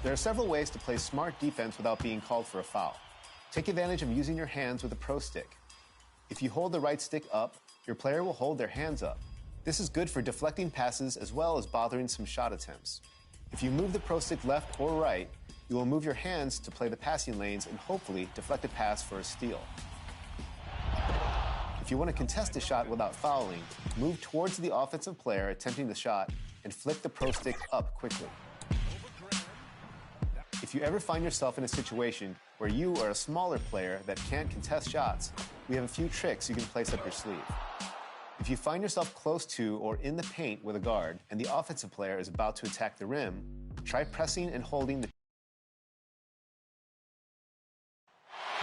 There are several ways to play smart defense without being called for a foul. Take advantage of using your hands with a pro stick. If you hold the right stick up, your player will hold their hands up. This is good for deflecting passes as well as bothering some shot attempts. If you move the pro stick left or right, you will move your hands to play the passing lanes and hopefully deflect a pass for a steal. If you want to contest a shot without fouling, move towards the offensive player attempting the shot and flick the pro stick up quickly. If you ever find yourself in a situation where you are a smaller player that can't contest shots, we have a few tricks you can place up your sleeve. If you find yourself close to or in the paint with a guard and the offensive player is about to attack the rim, try pressing and holding the...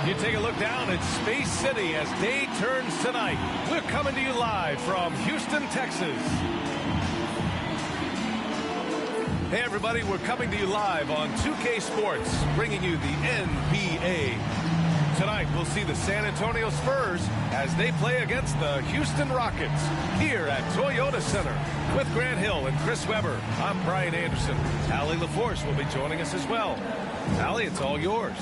You take a look down at Space City as day turns tonight. We're coming to you live from Houston, Texas. Hey everybody, we're coming to you live on 2K Sports, bringing you the NBA. Tonight we'll see the San Antonio Spurs as they play against the Houston Rockets here at Toyota Center. With Grant Hill and Chris Webber, I'm Brian Anderson. Allie LaForce will be joining us as well. Allie, it's all yours.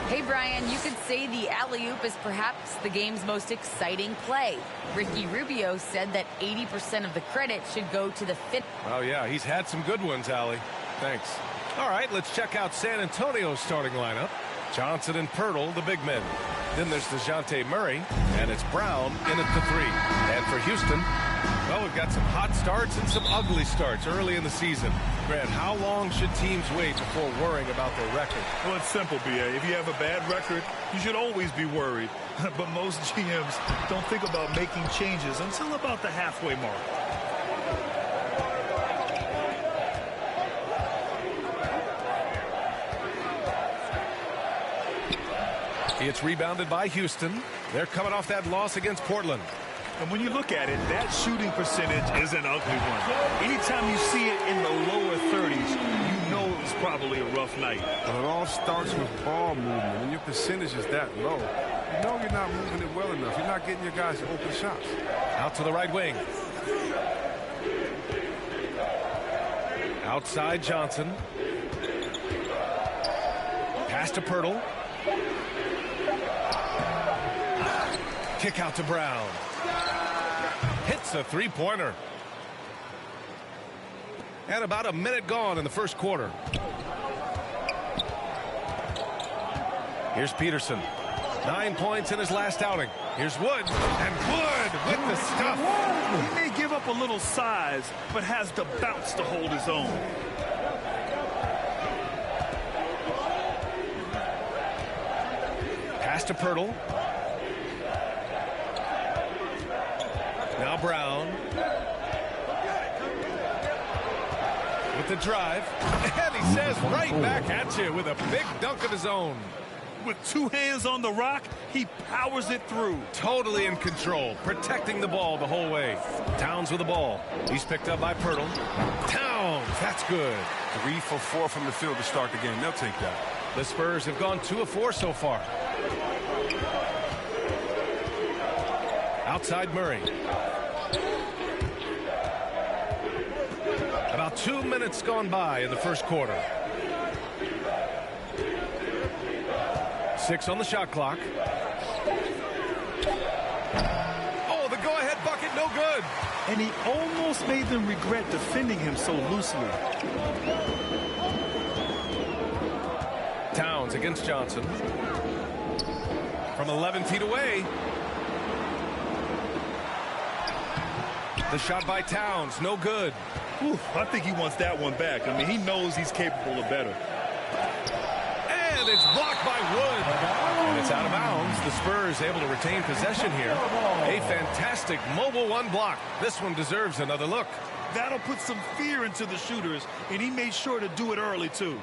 Hey, Brian, you could say the alley-oop is perhaps the game's most exciting play. Ricky Rubio said that 80% of the credit should go to the fit. Oh, yeah, he's had some good ones, Allie. Thanks. All right, let's check out San Antonio's starting lineup. Johnson and Pirtle, the big men. Then there's DeJounte Murray, and it's Brown in at the 3. And for Houston, well, we've got some hot starts and some ugly starts early in the season. Grant, how long should teams wait before worrying about their record? Well, it's simple, B.A. If you have a bad record, you should always be worried. But most GMs don't think about making changes until about the halfway mark. It's rebounded by Houston. They're coming off that loss against Portland. And when you look at it, that shooting percentage is an ugly one. Anytime you see it in the lower 30s, you know it's probably a rough night. Well, it all starts with ball movement. When your percentage is that low, you know you're not moving it well enough. You're not getting your guys open shots. Out to the right wing. Outside Johnson. Pass to Pirtle. Kick out to Brown. Hits a three-pointer. And about a minute gone in the first quarter. Here's Peterson. 9 points in his last outing. Here's Wood. And Wood with the stuff. He may give up a little size, but has the bounce to hold his own. Pass to Pirtle. Now Brown. With the drive. And he says right back at you with a big dunk of his own. With 2 hands on the rock, he powers it through. Totally in control, protecting the ball the whole way. Towns with the ball. He's picked up by Pirtle. Towns, that's good. 3 for 4 from the field to start the game. They'll take that. The Spurs have gone 2 of 4 so far. Outside Murray. About 2 minutes gone by in the first quarter. 6 on the shot clock. Oh, the go-ahead bucket, no good. And he almost made them regret defending him so loosely. Towns against Johnson. From 11 feet away. The shot by Towns, no good. Ooh, I think he wants that one back. I mean, he knows he's capable of better. And it's blocked by Wood. And it's out of bounds. The Spurs able to retain possession here. A fantastic mobile one block. This one deserves another look. That'll put some fear into the shooters, and he made sure to do it early, too.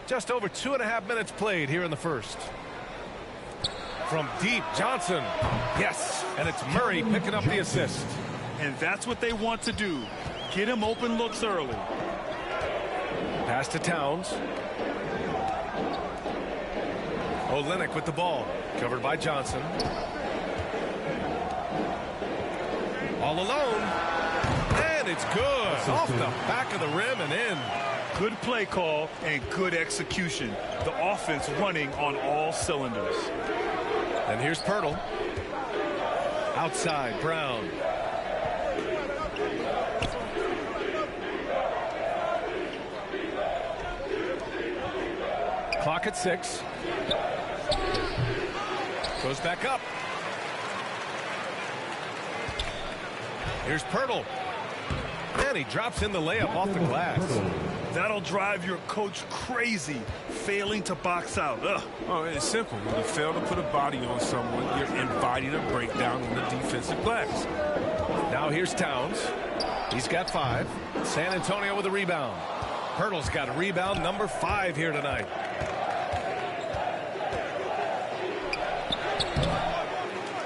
Just over 2.5 minutes played here in the first. From deep, Johnson. Yes. And it's Murray picking up the assist. And that's what they want to do. Get him open looks early. Pass to Towns. Olynyk with the ball. Covered by Johnson. All alone. And it's good. Off the back of the rim and in. Good play call and good execution. The offense running on all cylinders. And here's Pirtle. Outside, Brown. Clock at 6. Goes back up. Here's Pirtle. And he drops in the layup off the glass. That'll drive your coach crazy, failing to box out. Ugh. Oh, it's simple. When you fail to put a body on someone, you're inviting a breakdown on the defensive glass. Now here's Towns. He's got 5. San Antonio with a rebound. Pirtle's got a rebound number 5 here tonight.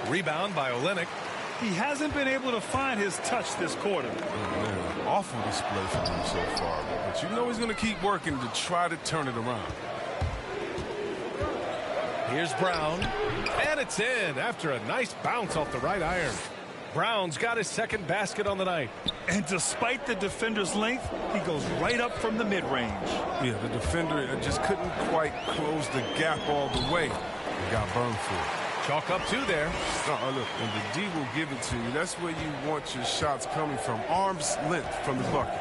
Rebound by Olynyk. He hasn't been able to find his touch this quarter. Oh, man. Awful display from him so far. But you know he's going to keep working to try to turn it around. Here's Brown. And it's in after a nice bounce off the right iron. Brown's got his second basket on the night. And despite the defender's length, he goes right up from the mid-range. Yeah, the defender just couldn't quite close the gap all the way. He got burned for it. Chalk up 2 there. Look, and the D will give it to you. That's where you want your shots coming from. Arm's length from the bucket.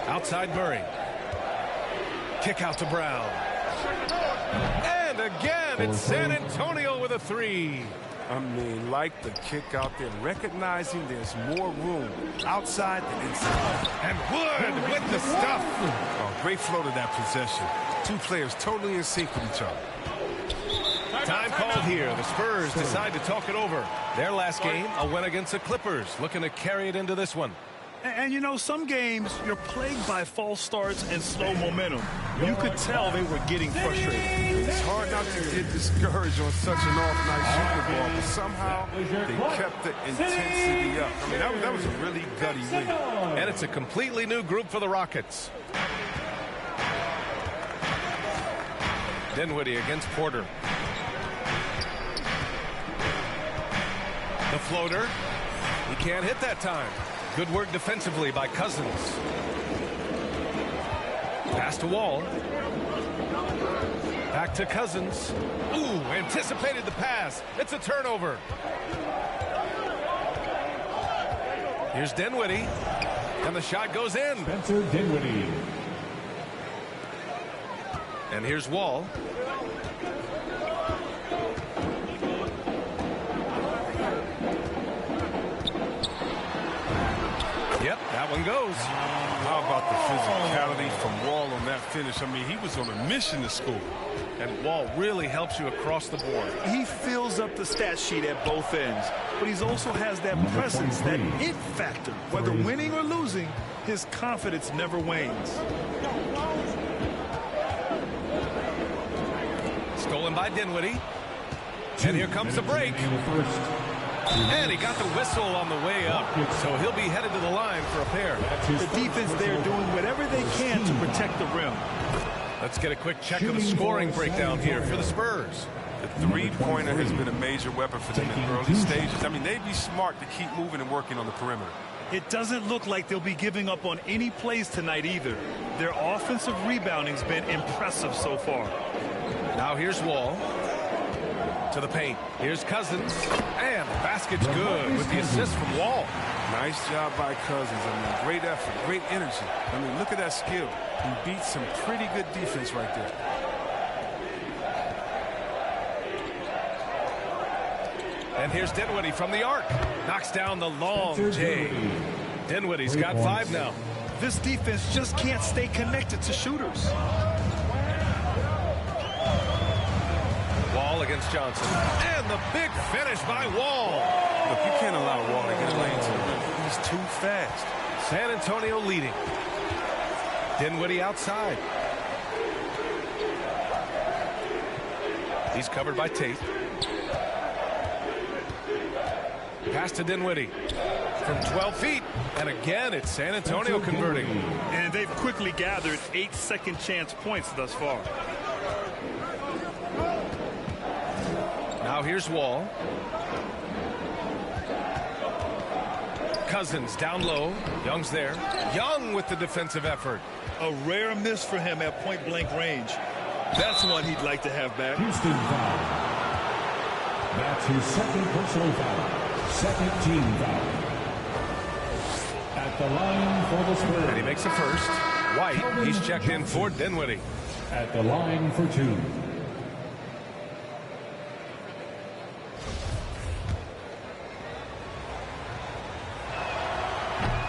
Outside Murray. Kick out to Brown. And again, it's San Antonio with a 3. I mean, like the kick out there, recognizing there's more room outside than inside. And Wood with the stuff. Oh, great flow to that possession. 2 players totally in sync with each other. Time called here. The Spurs decide to talk it over. Their last game, a win against the Clippers, looking to carry it into this one. And you know, some games you're plagued by false starts and slow momentum. You could tell they were getting frustrated. It's hard not to get discouraged on such an off-night Super Bowl, but somehow they kept the intensity up. I mean, that was a really gutty win. And it's a completely new group for the Rockets. Dinwiddie against Porter. The floater. He can't hit that time. Good work defensively by Cousins. Pass to Wall. Back to Cousins. Ooh, anticipated the pass. It's a turnover. Here's Dinwiddie. And the shot goes in. Spencer Dinwiddie. And here's Wall. Yep, that one goes. How about the physicality from Wall on that finish? I mean, he was on a mission to score. And Wall really helps you across the board. He fills up the stat sheet at both ends, but he also has that presence, that it factor. Whether winning or losing, his confidence never wanes. Stolen by Dinwiddie. And here comes the break. And he got the whistle on the way up. So he'll be headed to the line for a pair. The defense there doing whatever they can to protect the rim. Let's get a quick check of the scoring breakdown here for the Spurs. The three-pointer has been a major weapon for them in the early stages. I mean, they'd be smart to keep moving and working on the perimeter. It doesn't look like they'll be giving up on any plays tonight either. Their offensive rebounding's been impressive so far. Now here's Wall. To the paint. Here's Cousins. And the basket's good with the assist from Wall. Nice job by Cousins. I mean, great effort, great energy. I mean, look at that skill. He beat some pretty good defense right there. And here's Dinwiddie from the arc. Knocks down the long J. Dinwiddie's got 5 now. This defense just can't stay connected to shooters. Wall against Johnson. And the big finish by Wall. Look, you can't allow Wall to get lane to the rim. He's too fast. San Antonio leading. Dinwiddie outside. He's covered by Tate. Pass to Dinwiddie from 12 feet. And again, it's San Antonio converting. And they've quickly gathered 8 second chance points thus far. Now here's Wall. Cousins down low. Young's there. Young with the defensive effort. A rare miss for him at point-blank range. That's one he'd like to have back. Houston foul. That's his second personal foul. Second team foul. At the line for the Spurs. And he makes a first. White, he's checked in for Dinwiddie. At the line for 2.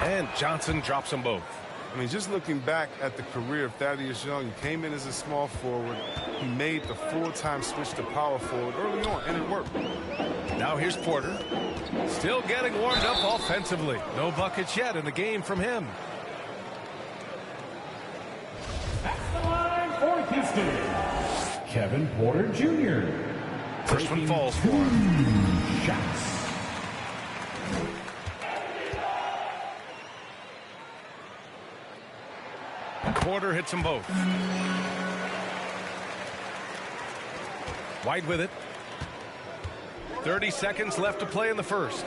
And Johnson drops them both. I mean, just looking back at the career of Thaddeus Young, he came in as a small forward. He made the full-time switch to power forward early on, and it worked. Now here's Porter. Still getting warmed up offensively. No buckets yet in the game from him. At the line for Houston, Kevin Porter Jr. First one falls for him. Shots. Porter hits them both. White with it. 30 seconds left to play in the first.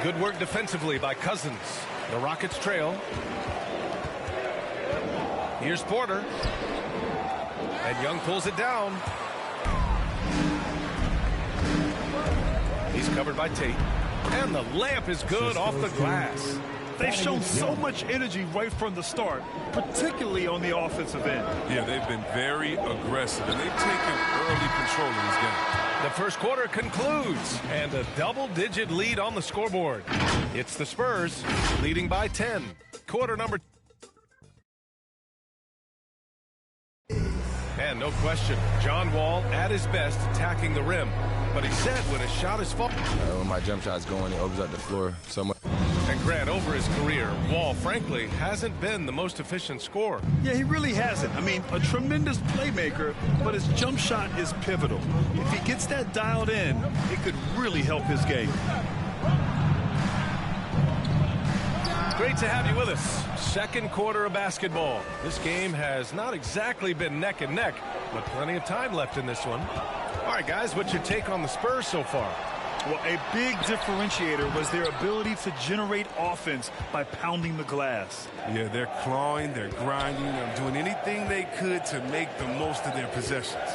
Good work defensively by Cousins. The Rockets trail. Here's Porter. And Young pulls it down. He's covered by Tate. And the layup is good off the glass. They've shown so much energy right from the start, particularly on the offensive end. Yeah, they've been very aggressive, and they've taken early control of this game. The first quarter concludes, and a double-digit lead on the scoreboard. It's the Spurs leading by 10. Quarter number. And no question, John Wall at his best attacking the rim. But he said when his shot is falling. When my jump shot's going, it opens up the floor so much. And Grant, over his career, Wall, frankly, hasn't been the most efficient scorer. Yeah, he really hasn't. I mean, a tremendous playmaker, but his jump shot is pivotal. If he gets that dialed in, it could really help his game. Great to have you with us. Second quarter of basketball. This game has not exactly been neck and neck, but plenty of time left in this one. All right, guys, what's your take on the Spurs so far? Well, a big differentiator was their ability to generate offense by pounding the glass. Yeah, they're clawing, they're grinding, they're doing anything they could to make the most of their possessions.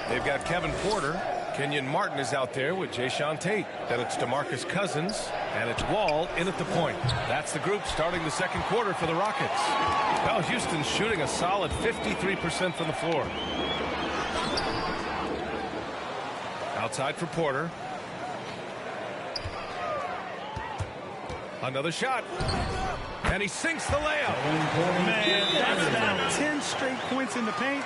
They've got Kevin Porter. Kenyon Martin is out there with Jayshawn Tate. Then it's DeMarcus Cousins, and it's Wall in at the point. That's the group starting the second quarter for the Rockets. Well, Houston's shooting a solid 53% from the floor. Outside for Porter. Another shot. And he sinks the layup. Man, that's now 10 straight points in the paint.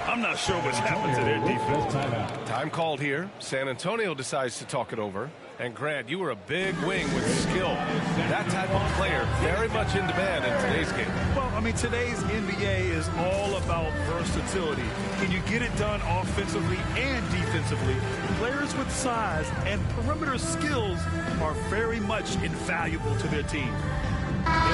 I'm not sure what's happened to their defense. Time called here. San Antonio decides to talk it over. And Grant, you were a big wing with skill. That type of player very much in demand in today's game. Well, I mean, today's NBA is all about versatility. Can you get it done offensively and defensively? Players with size and perimeter skills are very much invaluable to their team.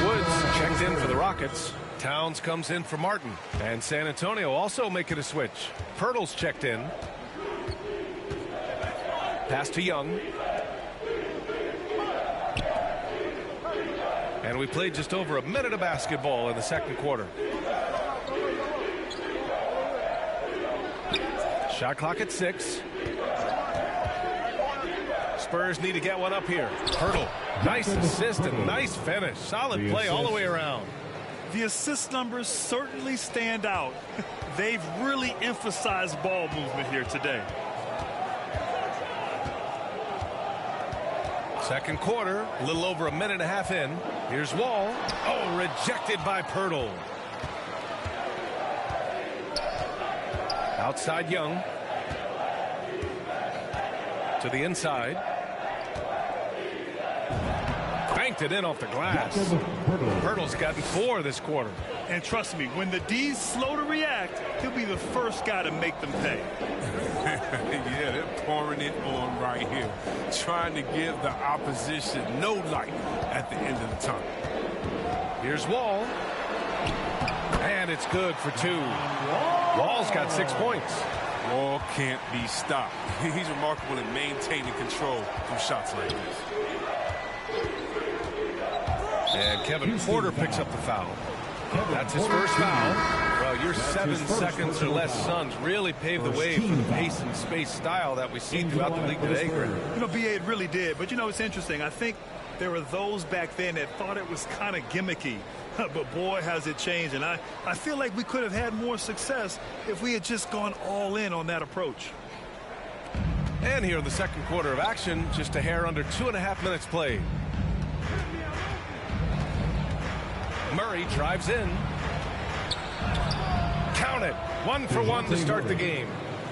Woods checked in for the Rockets. Towns comes in for Martin. And San Antonio also making a switch. Pirtle's checked in. Pass to Young. And we played just over a minute of basketball in the second quarter. Shot clock at 6. Spurs need to get one up here. Pirtle, nice assist and nice finish. Solid play all the way around. The assist numbers certainly stand out. They've really emphasized ball movement here today. Second quarter, a little over a minute and a half in. Here's Wall. Oh, rejected by Pirtle. Outside Young. To the inside. Bank banked it in off the glass. Pirtle's gotten 4 this quarter. And trust me, when the D's slow to react, he'll be the first guy to make them pay. Yeah, they're pouring it on right here, trying to give the opposition no light at the end of the tunnel. Here's Wall. And it's good for 2. Wall's got 6 points. Wall can't be stopped. He's remarkable in maintaining control through shots like this. And Kevin Porter picks up the foul. That's his first foul. Well, your 7 seconds or less Suns really paved the way for the pace and space style that we see throughout the league today. You know, B.A., it really did. But, you know, it's interesting. I think there were those back then that thought it was kind of gimmicky. But, boy, has it changed. And I feel like we could have had more success if we had just gone all in on that approach. And here in the second quarter of action, just a hair under 2.5 minutes played. Murray drives in. Count it. 1 for 1 to start the game.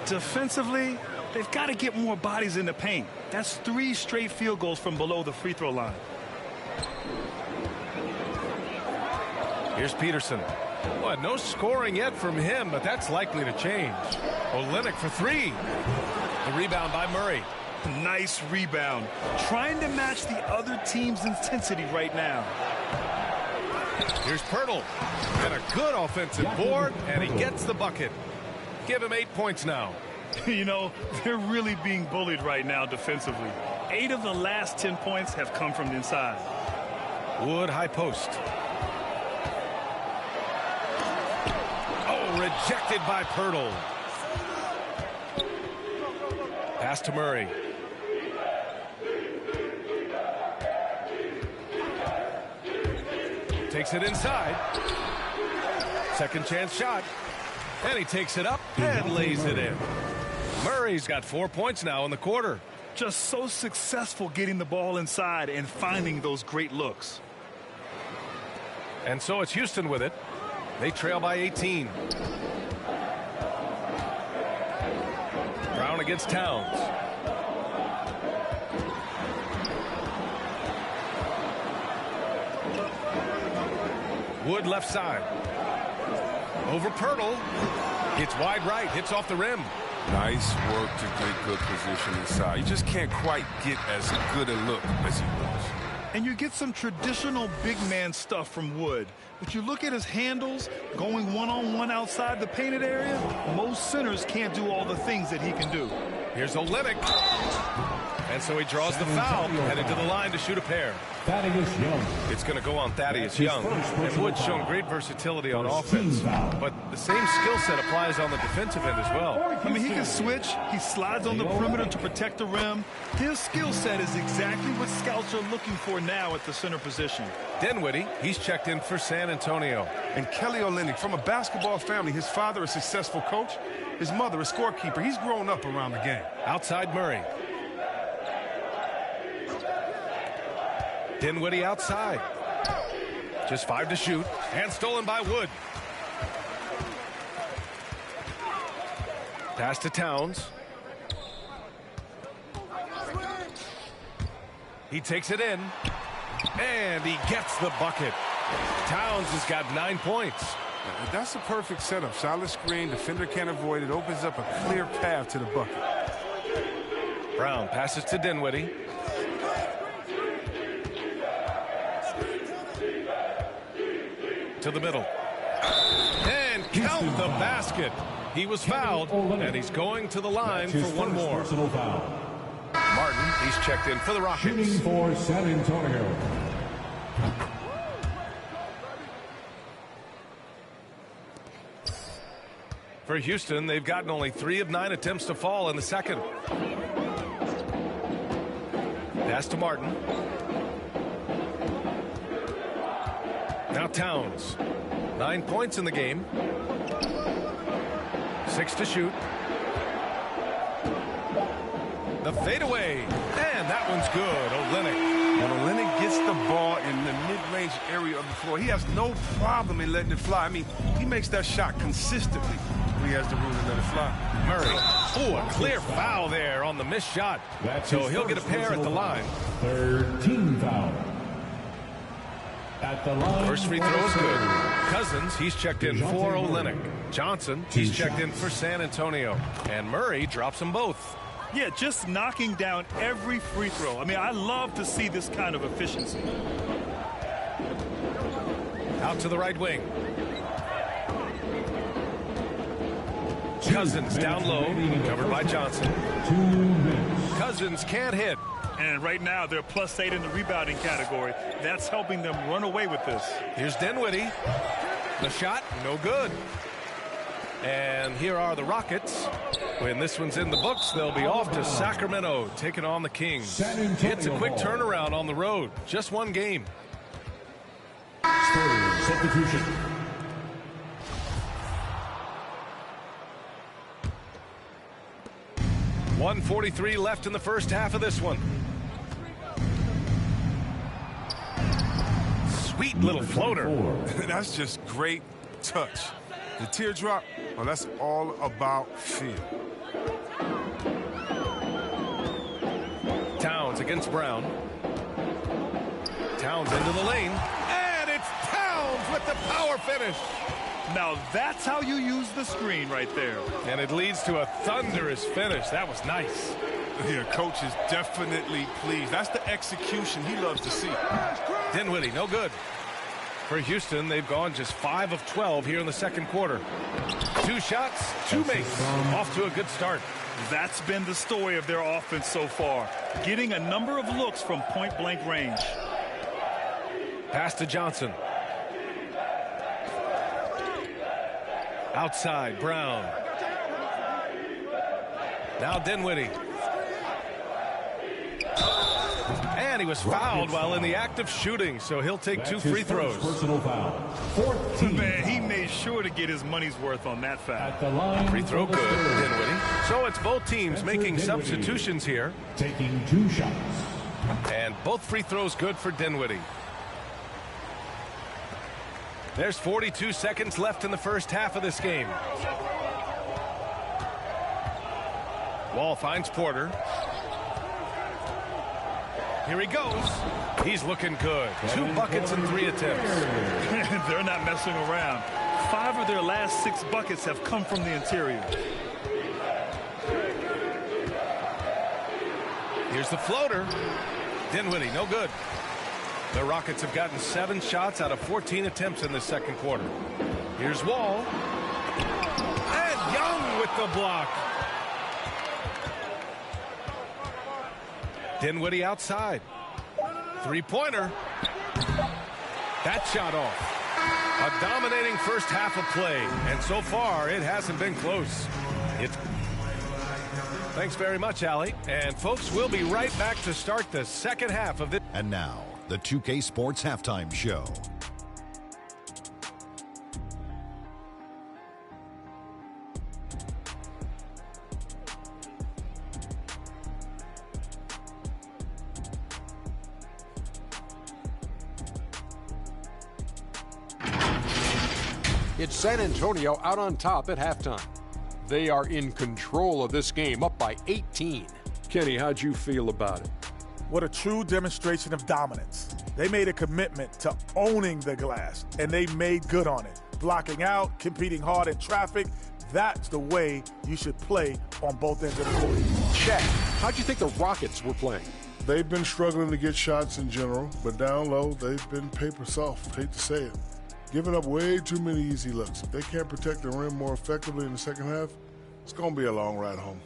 Defensively, they've got to get more bodies in the paint. That's 3 straight field goals from below the free throw line. Here's Peterson. Well, no scoring yet from him, but that's likely to change. Olynyk for 3. The rebound by Murray. Nice rebound. Trying to match the other team's intensity right now. Here's Pirtle. And a good offensive board, and he gets the bucket. Give him 8 points now. You know, they're really being bullied right now defensively. 8 of the last 10 points have come from inside. Wood high post. Oh, rejected by Pirtle. Pass to Murray. Takes it inside. Second chance shot. And he takes it up and lays it in. Murray's got 4 points now in the quarter. Just so successful getting the ball inside and finding those great looks. And so it's Houston with it. They trail by 18. Brown against Towns. Wood left side. Over Pirtle. It's wide right. Hits off the rim. Nice work to get good position inside. You just can't quite get as good a look as he was. And you get some traditional big man stuff from Wood. But you look at his handles, going one-on-one outside the painted area, most centers can't do all the things that he can do. Here's Olynyk. And so he draws the foul, headed to the line to shoot a pair. Thaddeus Young. It's going to go on Thaddeus Young. And Wood's shown great versatility on offense. But the same skill set applies on the defensive end as well. I mean, he can switch. He slides on the perimeter to protect the rim. His skill set is exactly what scouts are looking for now at the center position. Dinwiddie, he's checked in for San Antonio. And Kelly Olynyk, from a basketball family, his father a successful coach, his mother a scorekeeper. He's grown up around the game. Outside Murray. Dinwiddie outside. Just 5 to shoot. And stolen by Wood. Pass to Towns. He takes it in. And he gets the bucket. Towns has got 9 points. That's a perfect setup. Solid screen. Defender can't avoid it. Opens up a clear path to the bucket. Brown passes to Dinwiddie. To the middle. And count the basket. He was fouled, and he's going to the line for one more. Martin, he's checked in for the Rockets. Shooting for San Antonio. For Houston, they've gotten only 3 of 9 attempts to fall in the second. Pass to Martin. Now Towns. 9 points in the game. 6 to shoot. The fadeaway. And that one's good. Olynyk. When Olynyk gets the ball in the mid-range area of the floor, he has no problem in letting it fly. I mean, he makes that shot consistently. He has the room to let it fly. Murray. Oh, a clear foul there on the missed shot. So he'll get a pair at the line. 13 foul. At the line. First free throw is good. Cousins, he's checked in for Olynyk. Johnson, he's checked in for San Antonio. And Murray drops them both. Yeah, just knocking down every free throw. I mean, I love to see this kind of efficiency. Out to the right wing. Cousins down low, covered by Johnson. Cousins can't hit. And right now, they're +8 in the rebounding category. That's helping them run away with this. Here's Dinwiddie. The shot, no good. And here are the Rockets. When this one's in the books, they'll be off to Sacramento, taking on the Kings. It's a quick turnaround on the road. Just one game. Spurs substitution. .143 left in the first half of this one. Sweet little floater. That's just great touch. The teardrop, well, that's all about feel. Towns against Brown. Towns into the lane. And it's Towns with the power finish. Now that's how you use the screen right there. And it leads to a thunderous finish. That was nice. Yeah, coach is definitely pleased. That's the execution he loves to see. Dinwiddie, no good. For Houston, they've gone just 5 of 12 here in the second quarter. 2 shots, 2 makes. Off to a good start. That's been the story of their offense so far. Getting a number of looks from point-blank range. Pass to Johnson. Outside, Brown. Now Dinwiddie. And he was fouled while in the act of shooting, so he'll take 2 free throws. Personal foul. 14. Man, he made sure to get his money's worth on that foul. At the line. Free throw good, Dinwiddie. So it's both teams making substitutions here. Taking 2 shots. And both free throws good for Dinwiddie. There's 42 seconds left in the first half of this game. Wall finds Porter. Here he goes. He's looking good. 2 buckets and 3 attempts. They're not messing around. 5 of their last 6 buckets have come from the interior. Here's the floater. Dinwiddie, no good. The Rockets have gotten 7 shots out of 14 attempts in the second quarter. Here's Wall. And Young with the block. Dinwiddie outside. 3-pointer. That shot off. A dominating first half of play. And so far, it hasn't been close. Thanks very much, Allie. And folks, we'll be right back to start the second half of this. And now, the 2K Sports Halftime Show. It's San Antonio out on top at halftime. They are in control of this game, up by 18. Kenny, how'd you feel about it? What a true demonstration of dominance. They made a commitment to owning the glass, and they made good on it. Blocking out, competing hard in traffic, that's the way you should play on both ends of the court. Shaq, how'd you think the Rockets were playing? They've been struggling to get shots in general, but down low, they've been paper soft. Hate to say it. Giving up way too many easy looks. If they can't protect the rim more effectively in the second half, it's going to be a long ride home.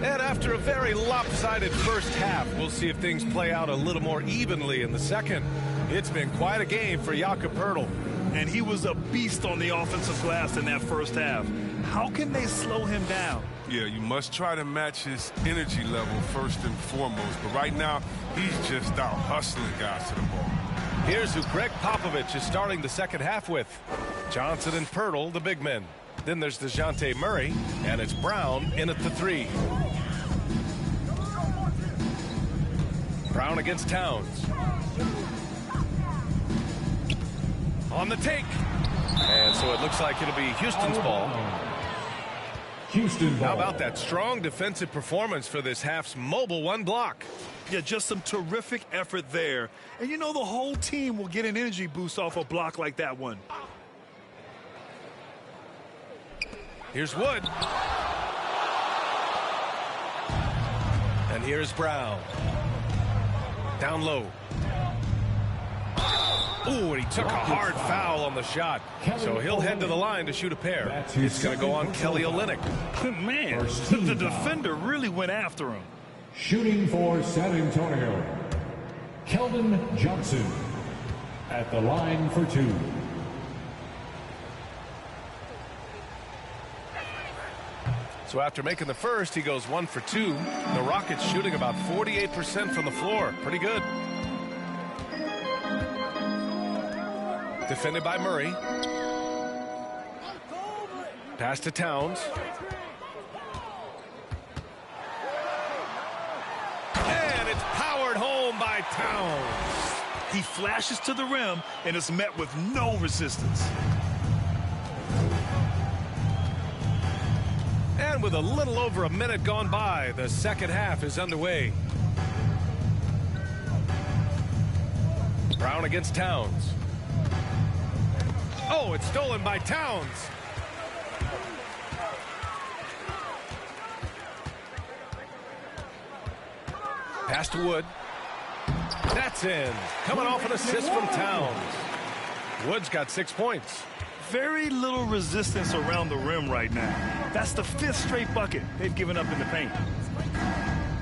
And after a very lopsided first half, we'll see if things play out a little more evenly in the second. It's been quite a game for Jakob Poeltl. And he was a beast on the offensive glass in that first half. How can they slow him down? Yeah, you must try to match his energy level first and foremost. But right now, he's just out hustling guys to the ball. Here's who Greg Popovich is starting the second half with. Johnson and Poeltl, the big men. Then there's DeJounte Murray, and it's Brown in at the 3. Brown against Towns. on the take. And so it looks like it'll be Houston's ball. Houston ball. How about that strong defensive performance for this half's mobile one block? Yeah, just some terrific effort there. And you know the whole team will get an energy boost off a block like that one. Here's Wood. And here's Brown. Down low. Ooh, and he took a hard foul on the shot. So he'll head to the line to shoot a pair. It's going to go on Kelly Olynyk. Man, the defender really went after him. Shooting for San Antonio, Keldon Johnson at the line for 2. So after making the first, he goes 1 for 2. The Rockets shooting about 48% from the floor. Pretty good. Defended by Murray. Pass to Towns. And it's powered home by Towns. He flashes to the rim and is met with no resistance. And with a little over a minute gone by, the second half is underway. Brown against Towns. Oh, it's stolen by Towns. Pass to Wood. That's in. Coming off an assist from Towns. Wood's got 6 points. Very little resistance around the rim right now. That's the 5th straight bucket they've given up in the paint.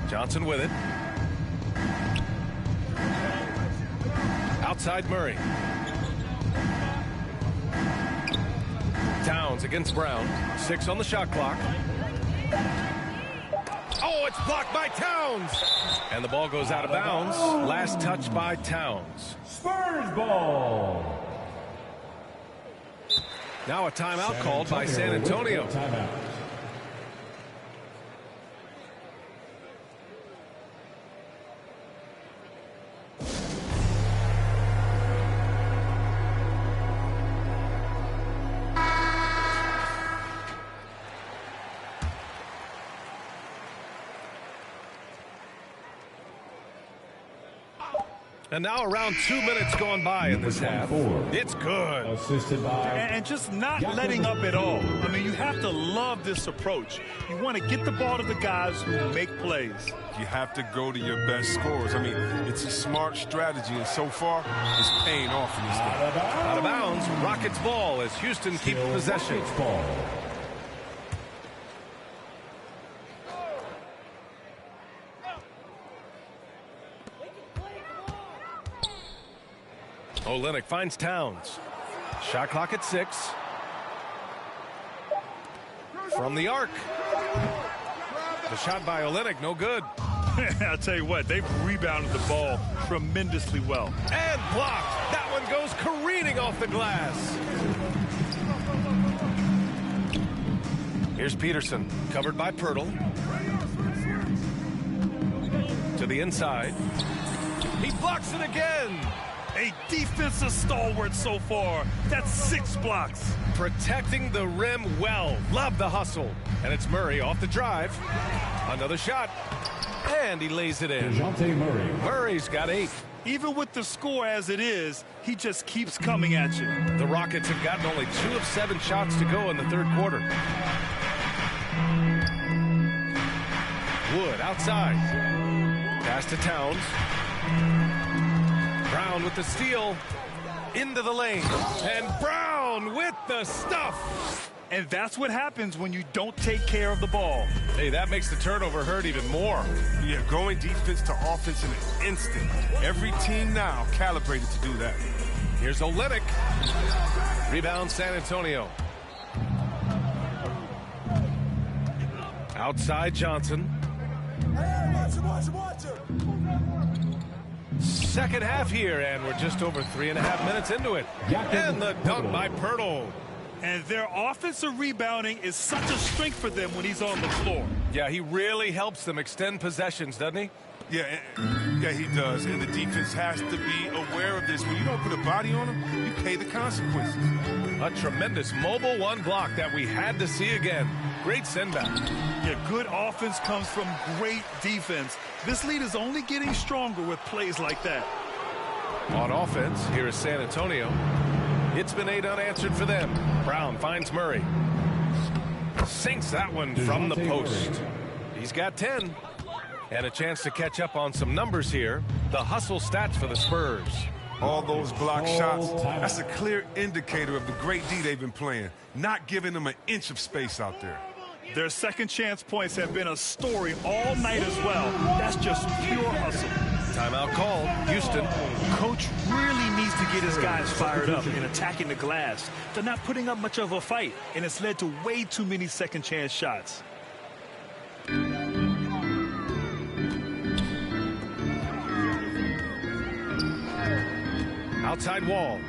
Johnson with it. Outside Murray. Towns against Brown. 6 on the shot clock. Oh, it's blocked by Towns. And the ball goes out of bounds. Last touch by Towns. Spurs ball. Now a timeout called by San Antonio. Timeout. And now around 2 minutes gone by in this half. It's good. Assisted by and just not letting up at all. I mean, you have to love this approach. You want to get the ball to the guys who make plays. You have to go to your best scorers. I mean, it's a smart strategy, and so far, it's paying off in this game. Out of bounds, Rockets ball as Houston keeps possession. Olynyk finds Towns. Shot clock at 6. From the arc. The shot by Olynyk, no good. I'll tell you what, they've rebounded the ball tremendously well. And blocked. That one goes careening off the glass. Here's Peterson, covered by Pirtle. To the inside. He blocks it again. A defensive stalwart so far. That's 6 blocks. Protecting the rim well. Love the hustle. And it's Murray off the drive. Another shot. And he lays it in. DeJounte Murray. Murray's got 8. Even with the score as it is, he just keeps coming at you. The Rockets have gotten only 2 of 7 shots to go in the third quarter. Wood outside. Pass to Towns. Brown with the steal. Into the lane. And Brown with the stuff. And that's what happens when you don't take care of the ball. Hey, that makes the turnover hurt even more. Yeah, going defense to offense in an instant. Every team now calibrated to do that. Here's Olynyk. Rebound San Antonio. Outside Johnson. Second half here, and we're just over 3.5 minutes into it. And the dunk by Pirtle. And their offensive rebounding is such a strength for them when he's on the floor. Yeah, he really helps them extend possessions, doesn't he? Yeah, he does. And the defense has to be aware of this. When you don't put a body on him, you pay the consequences. A tremendous mobile one block that we had to see again. Great send back. Yeah, good offense comes from great defense. This lead is only getting stronger with plays like that. On offense, here is San Antonio. It's been 8 unanswered for them. Brown finds Murray. Sinks that one from the post. He's got 10. And a chance to catch up on some numbers here. The hustle stats for the Spurs. All those block shots, that's a clear indicator of the great D they've been playing. Not giving them an inch of space out there. Their second chance points have been a story all night as well. That's just pure hustle. Timeout called. Houston. Coach really needs to get his guys fired up in attacking the glass. They're not putting up much of a fight, and it's led to way too many second chance shots. Outside wall.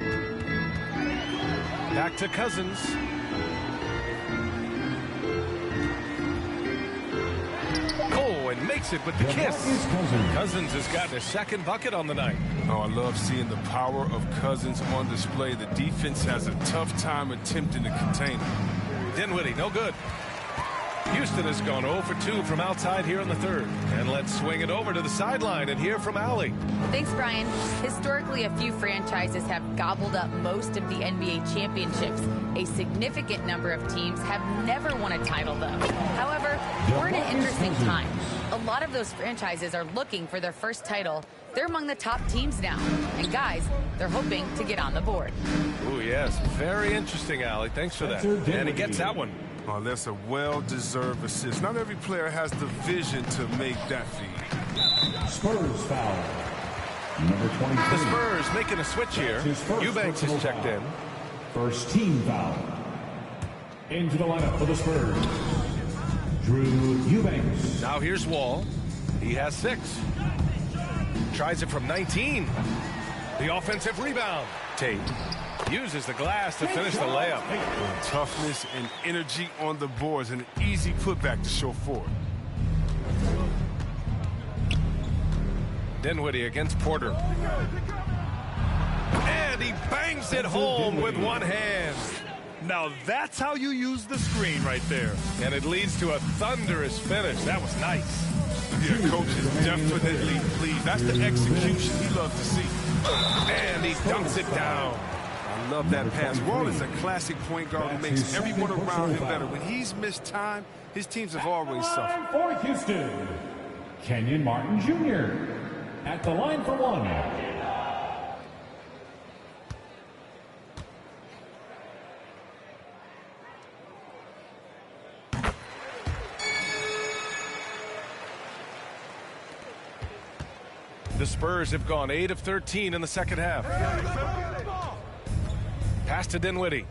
Back to Cousins. Oh, and makes it with the kiss. Cousins has gotten his second bucket on the night. Oh, I love seeing the power of Cousins on display. The defense has a tough time attempting to contain him. Dinwiddie, no good. Houston has gone 0 for 2 from outside here in the third. And let's swing it over to the sideline and hear from Allie. Thanks, Brian. Historically, a few franchises have gobbled up most of the NBA championships. A significant number of teams have never won a title, though. However, we're in an interesting time. A lot of those franchises are looking for their first title. They're among the top teams now. And guys, they're hoping to get on the board. Oh, yes. Very interesting, Allie. Thanks for that. And he gets that one. Oh, that's a well-deserved assist. Not every player has the vision to make that feed. Spurs foul. Number 23. The Spurs making a switch here. Eubanks is checked in. First team foul. Into the lineup for the Spurs, Drew Eubanks. Now here's Wall. He has 6. Tries it from 19. The offensive rebound. Tate uses the glass to finish the layup. Toughness and energy on the boards, and an easy putback to show forward. Dinwiddie against Porter. And he bangs it home with one hand. Now that's how you use the screen right there. And it leads to a thunderous finish. That was nice. Yeah, coach is definitely pleased. That's the execution he loves to see. And he dunks it down. I love that pass. Wall is a classic point guard who makes everyone around him better. When he's missed time, his teams have always suffered. For Houston, Kenyon Martin Jr. at the line for one. The Spurs have gone 8 of 13 in the second half. Pass to Dinwiddie.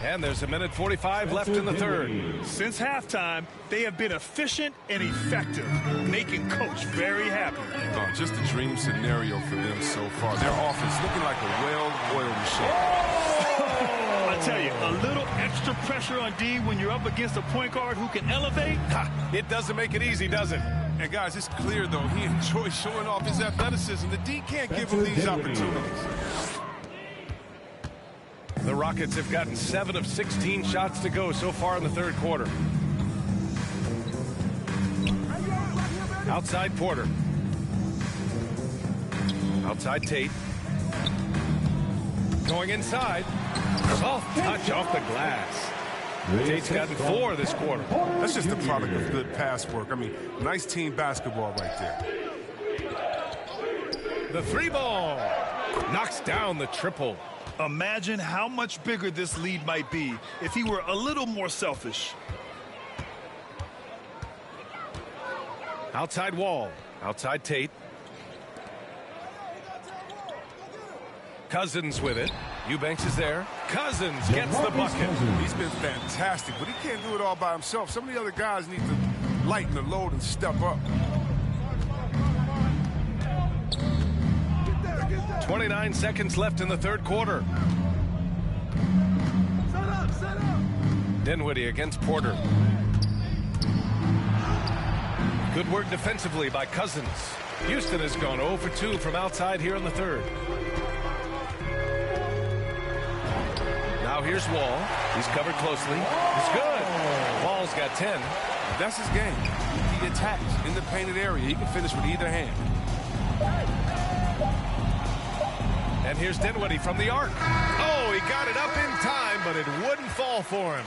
And there's a minute 45 left in the third. Since halftime, they have been efficient and effective, making Coach very happy. Oh, just a dream scenario for them so far. Their offense looking like a well-oiled machine. I tell you, a little extra pressure on D when you're up against a point guard who can elevate. It doesn't make it easy, does it? And guys, it's clear, though, he enjoys showing off his athleticism. The D can't give him these opportunities. The Rockets have gotten 7 of 16 shots to go so far in the third quarter. Outside Porter. Outside Tate. Going inside. Soft touch off the glass. Tate's gotten 4 this quarter. That's just the product of good pass work. I mean, nice team basketball right there. The 3-ball. Knocks down the triple. Imagine how much bigger this lead might be if he were a little more selfish. Outside Wall. Outside Tate. Cousins with it. Eubanks is there. Cousins gets the bucket. He's been fantastic, but he can't do it all by himself. Some of the other guys need to lighten the load and step up. 29 seconds left in the third quarter. Dinwiddie against Porter. Good work defensively by Cousins. Houston has gone 0 for 2 from outside here in the third. Now here's Wall. He's covered closely. It's good. Wall's got 10. That's his game. He attacks in the painted area. He can finish with either hand. And here's Dinwiddie from the arc. Oh, he got it up in time, but it wouldn't fall for him.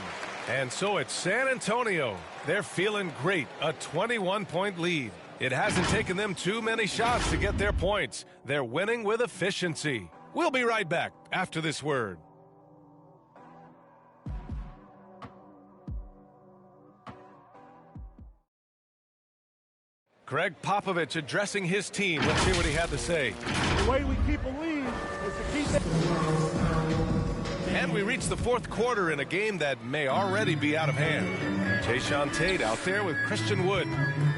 And so it's San Antonio. They're feeling great. A 21-point lead. It hasn't taken them too many shots to get their points. They're winning with efficiency. We'll be right back after this word. Greg Popovich addressing his team. Let's see what he had to say. The way we keep a lead is to keep it. And we reach the fourth quarter in a game that may already be out of hand. Jayshawn Tate out there with Christian Wood.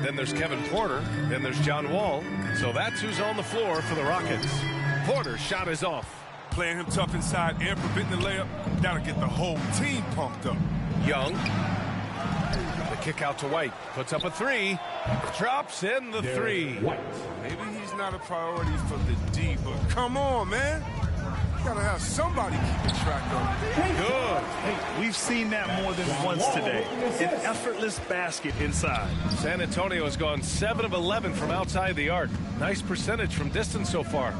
Then there's Kevin Porter. Then there's John Wall. So that's who's on the floor for the Rockets. Porter's shot is off. Playing him tough inside and preventing the layup. That'll get the whole team pumped up. Young. The kick out to White. Puts up a three. Drops in the three. Maybe he's not a priority for the D, but come on, man. You gotta have somebody keeping track of it. Good. Hey, we've seen that more than once today. An effortless basket inside. San Antonio has gone 7 of 11 from outside the arc. Nice percentage from distance so far.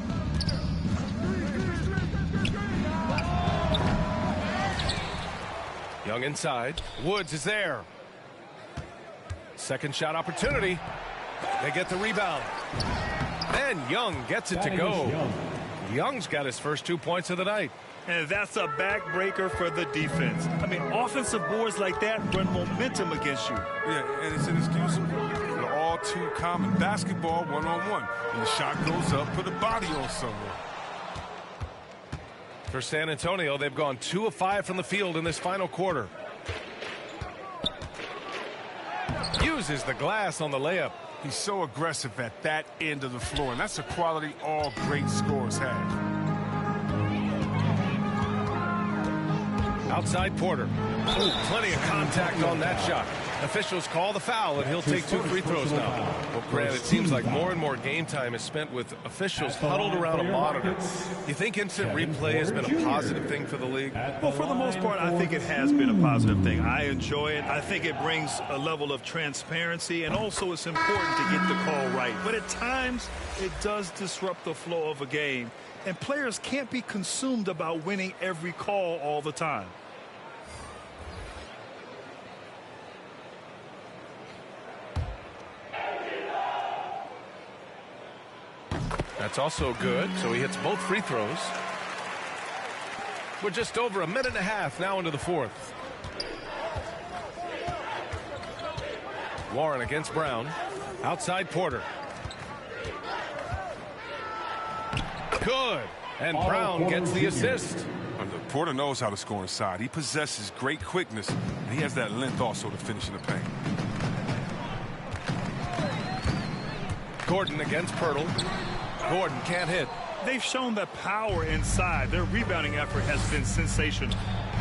Young inside. Woods is there. Second shot opportunity. They get the rebound. And Young gets it to go. Young's got his first 2 points of the night. And that's a backbreaker for the defense. I mean, offensive boards like that run momentum against you. Yeah, and it's inexcusable. They're all too common. Basketball one-on-one. When the shot goes up, put a body on someone. For San Antonio, they've gone 2 of 5 from the field in this final quarter. Uses the glass on the layup. He's so aggressive at that end of the floor, and that's a quality all great scorers have. Outside Porter. Ooh, plenty of contact on that shot. Officials call the foul, and he'll take 2 free throws now. Well, Grant, it seems like more and more game time is spent with officials huddled around a monitor. You think instant replay has been a positive thing for the league? Well, for the most part, I think it has been a positive thing. I enjoy it. I think it brings a level of transparency, and also it's important to get the call right. But at times, it does disrupt the flow of a game, and players can't be consumed about winning every call all the time. That's also good, so he hits both free throws. We're just over a minute and a half now into the fourth. Warren against Brown. Outside Porter. Good. And Brown gets the assist. Porter knows how to score inside. He possesses great quickness, and he has that length also to finish in the paint. Gordon against Pirtle. Gordon can't hit. They've shown the power inside. Their rebounding effort has been sensational.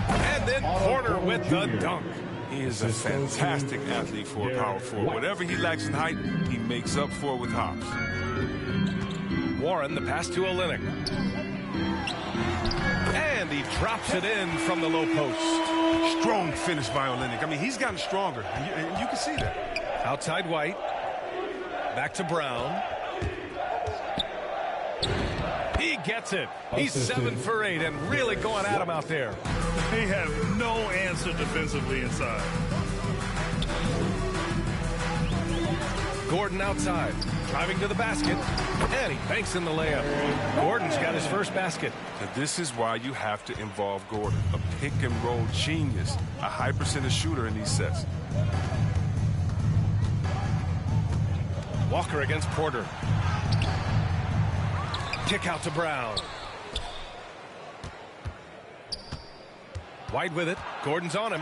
And then Porter with the dunk. He is a fantastic athlete for a power forward. Whatever he lacks in height, he makes up for it with hops. Warren, the pass to Olynyk. And he drops it in from the low post. Strong finish by Olynyk. I mean, he's gotten stronger, and you can see that. Outside White. Back to Brown. He gets it. He's 7 for 8 and really going at him out there. They have no answer defensively inside. Gordon outside, driving to the basket, and he banks in the layup. Gordon's got his first basket. And this is why you have to involve Gordon, a pick-and-roll genius, a high percentage shooter in these sets. Walker against Porter. Kick out to Brown. White with it. Gordon's on him.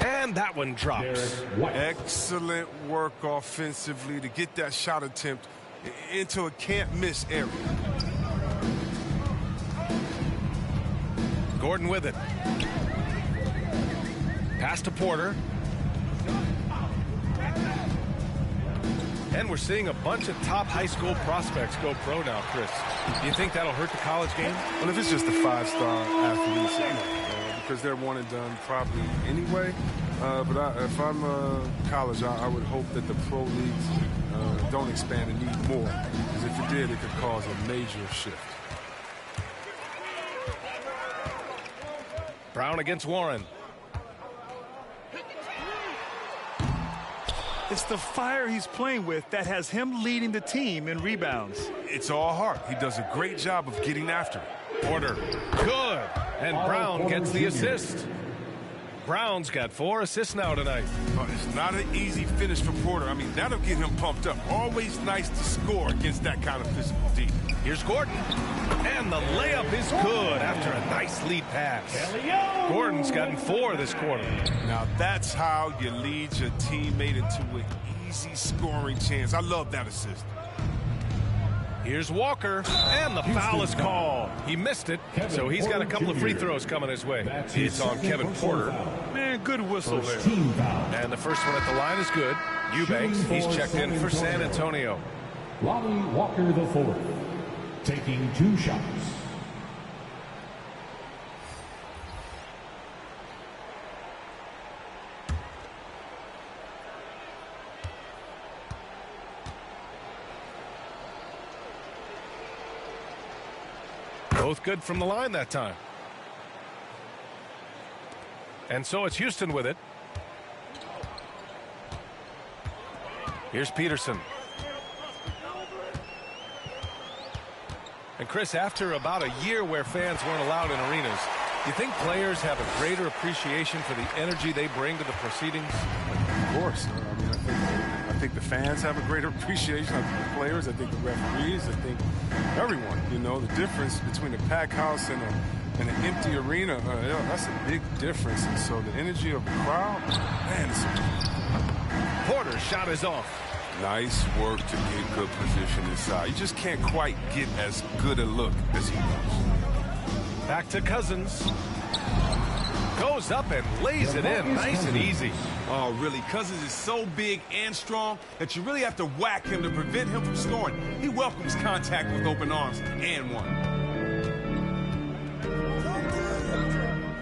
And that one drops. Excellent work offensively to get that shot attempt into a can't-miss area. Gordon with it. Pass to Porter. And we're seeing a bunch of top high school prospects go pro now, Chris. Do you think that'll hurt the college game? Well, if it's just a 5-star athlete, because they're one and done probably anyway. But if I'm college, I would hope that the pro leagues don't expand and need more. Because if it did, it could cause a major shift. Brown against Warren. It's the fire he's playing with that has him leading the team in rebounds. It's all heart. He does a great job of getting after it. Porter, good. And Brown gets the assist. Brown's got 4 assists now tonight. It's not an easy finish for Porter. I mean, that'll get him pumped up. Always nice to score against that kind of physical D. Here's Gordon. And the layup is good after a nice lead pass. Gordon's gotten 4 this quarter. Now that's how you lead your teammate into an easy scoring chance. I love that assist. Here's Walker, and the foul is called. He missed it, so he's got a couple of free throws coming his way. It's on Kevin Porter. Man, good whistle there. And the first one at the line is good. Eubanks, he's checked in for San Antonio. Lonnie Walker IV, taking 2 shots. Both good from the line that time. And so it's Houston with it. Here's Peterson. And Chris, after about a year where fans weren't allowed in arenas, do you think players have a greater appreciation for the energy they bring to the proceedings? Of course. I think the fans have a greater appreciation. I think the players, I think the referees, I think everyone. You know, the difference between a packed house and an empty arena, that's a big difference. And so the energy of the crowd, man, Porter's shot is off. Nice work to get good position inside. You just can't quite get as good a look as he does. Back to Cousins. Goes up and lays it in nice and easy. Oh, really? Cousins is so big and strong that you really have to whack him to prevent him from scoring. He welcomes contact with open arms and one.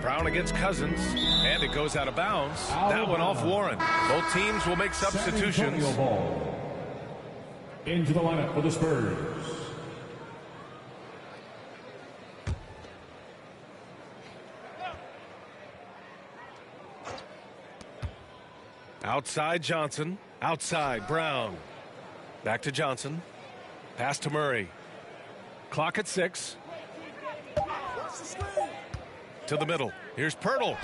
Brown against Cousins, and it goes out of bounds. That one off Warren. Both teams will make substitutions. Into the lineup for the Spurs. Outside Johnson, outside Brown. Back to Johnson. Pass to Murray. Clock at 6. To the middle. Here's Pirtle.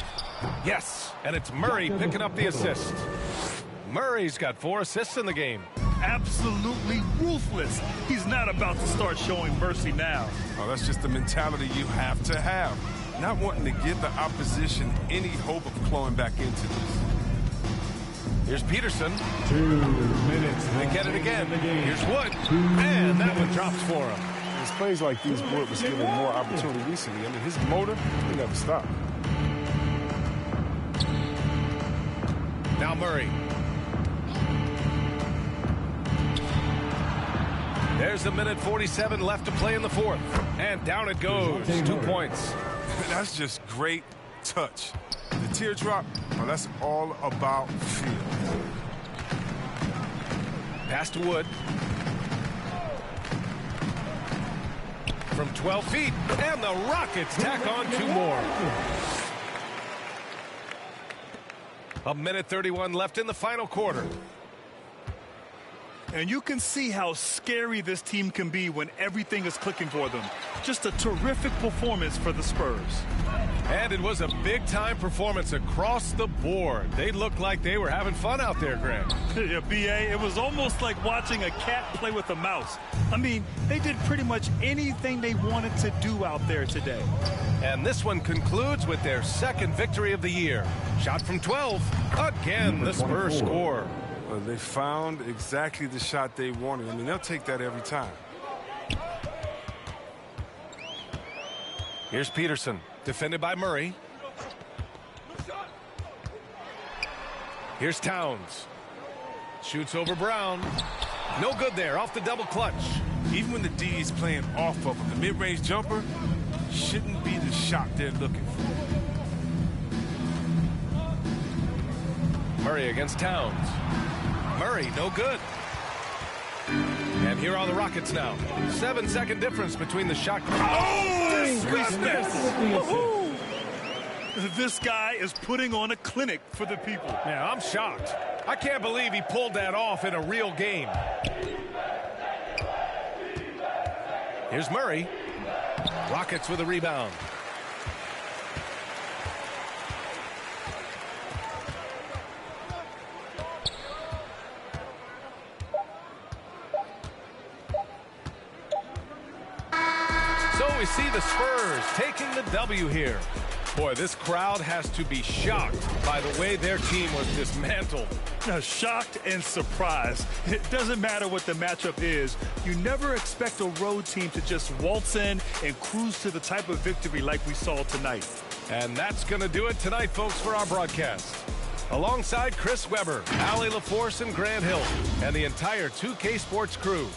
Yes, and it's Murray picking up the assist. Murray's got 4 assists in the game. Absolutely ruthless. He's not about to start showing mercy now. Oh, that's just the mentality you have to have. Not wanting to give the opposition any hope of clawing back into this. Here's Peterson. 2 minutes. They get it again. Here's Wood. And that one drops for him. It's plays like these Wood was given more opportunity recently. I mean, his motor, he never stopped. Now Murray. There's 1:47 left to play in the 4th. And down it goes. 2 points. That's just great touch. The teardrop, well, that's all about feel. Pass to Wood. From 12 feet, and the Rockets tack on 2 more. 1:31 left in the final quarter. And you can see how scary this team can be when everything is clicking for them. Just a terrific performance for the Spurs. And it was a big-time performance across the board. They looked like they were having fun out there, Graham. Yeah, B.A., it was almost like watching a cat play with a mouse. I mean, they did pretty much anything they wanted to do out there today. And this one concludes with their 2nd victory of the year. Shot from 12. Again, the Spurs score. They found exactly the shot they wanted. I mean, they'll take that every time. Here's Peterson, defended by Murray. Here's Towns. Shoots over Brown. No good there, off the double clutch. Even when the D is playing off of him, the mid-range jumper shouldn't be the shot they're looking for. Murray against Towns. Murray, no good. And here are the Rockets now. 7-second difference between the shot. Oh, goodness! This guy is putting on a clinic for the people. Yeah, I'm shocked. I can't believe he pulled that off in a real game. Here's Murray. Rockets with a rebound. So we see the Spurs taking the W here. Boy, this crowd has to be shocked by the way their team was dismantled. Now, shocked and surprised. It doesn't matter what the matchup is. You never expect a road team to just waltz in and cruise to the type of victory like we saw tonight. And that's going to do it tonight, folks, for our broadcast. Alongside Chris Webber, Allie LaForce, and Grant Hill, and the entire 2K Sports crew,